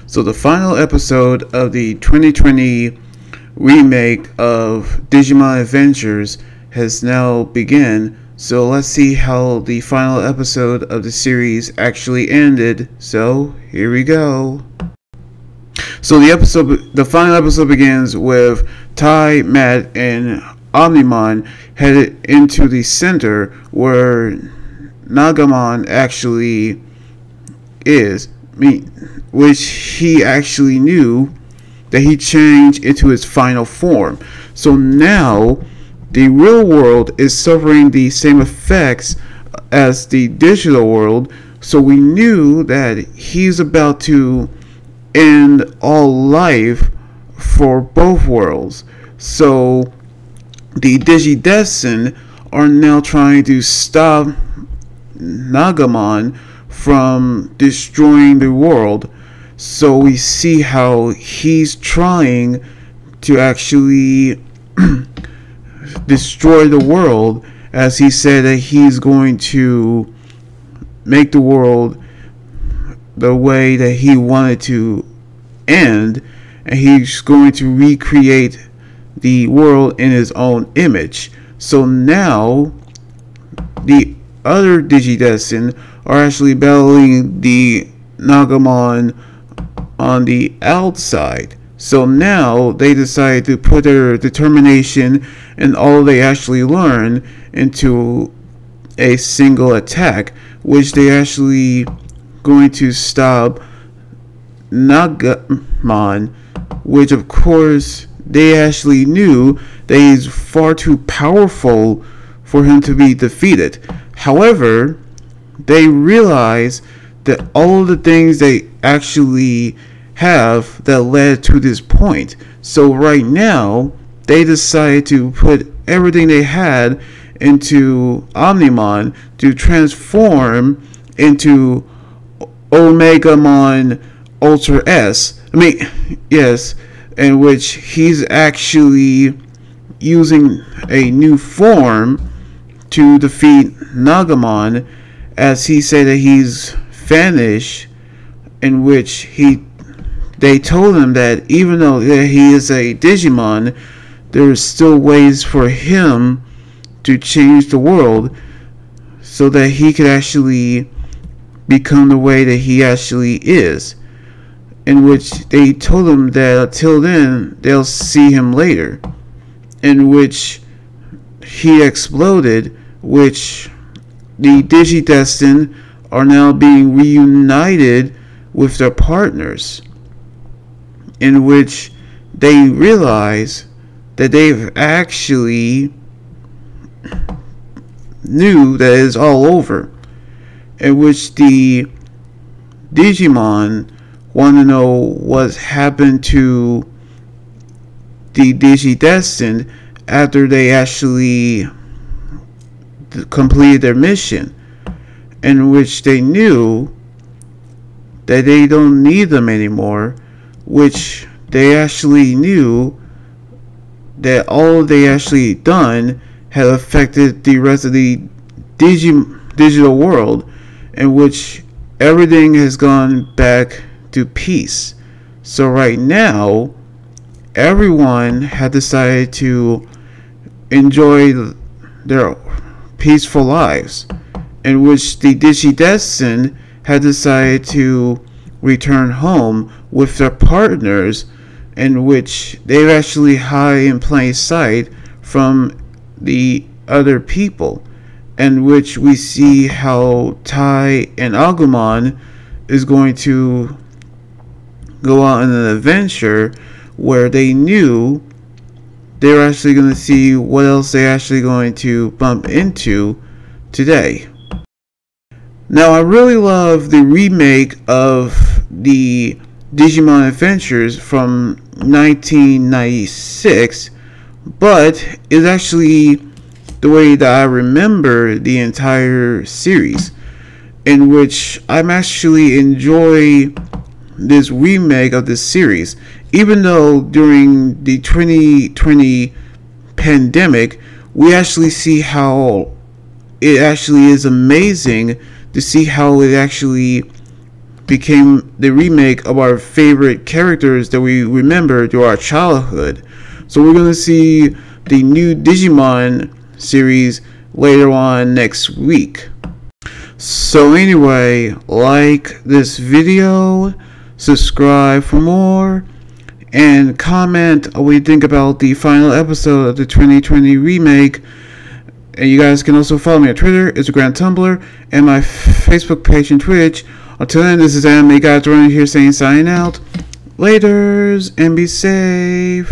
So the final episode of the 2020 remake of Digimon Adventures has now begun. So let's see how the final episode of the series actually ended. So here we go. So the final episode begins with Tai, Matt, and Omnimon headed into the center where Negamon actually is. Which he actually knew that he changed into his final form. So now the real world is suffering the same effects as the digital world. So we knew that he's about to end all life for both worlds. So the Digidestined are now trying to stop Negamon from destroying the world. So we see how he's trying to actually destroy the world, as he said that he's going to make the world the way that he wanted to end, and he's going to recreate the world in his own image. So now the other Digidestined are actually battling the Negamon on the outside. So now they decide to put their determination and all they actually learn into a single attack, which they actually going to stop Negamon, which of course they actually knew that he's far too powerful for him to be defeated. However, they realize that all of the things they actually have that led to this point. So right now, they decided to put everything they had into Omnimon to transform into Omegamon Ultra S. Yes, in which he's actually using a new form to defeat Negamon, as he said that he's finished, in which they told him that even though he is a Digimon, there's still ways for him to change the world so that he could actually become the way that he actually is, in which they told him that until then they'll see him later, in which he exploded, which the Digidestined are now being reunited with their partners, in which they realize that they've actually knew that it's all over, in which the Digimon want to know what happened to the Digidestined after they actually completed their mission, in which they knew that they don't need them anymore, which they actually knew that all they actually done had affected the rest of the digital world, in which everything has gone back to peace. So right now, everyone had decided to enjoy their peaceful lives, in which the Digidestined had decided to return home with their partners, in which they've actually hide in plain sight from the other people, in which we see how Tai and Agumon is going to go on an adventure where they knew they were actually going to see what else they're actually going to bump into today. Now, I really love the remake of the Digimon Adventures from 1996, but it's actually the way that I remember the entire series, in which I'm actually enjoy this remake of this series, even though during the 2020 pandemic we actually see how it actually is amazing to see how it actually became the remake of our favorite characters that we remember through our childhood. So we're going to see the new Digimon series later on next week. So anyway, like this video, subscribe for more, and comment what you think about the final episode of the 2020 remake. And you guys can also follow me on Twitter, Instagram, Tumblr, and my Facebook page and Twitch. Until then, this is Anime Guys running here saying sign out. Laters, and be safe.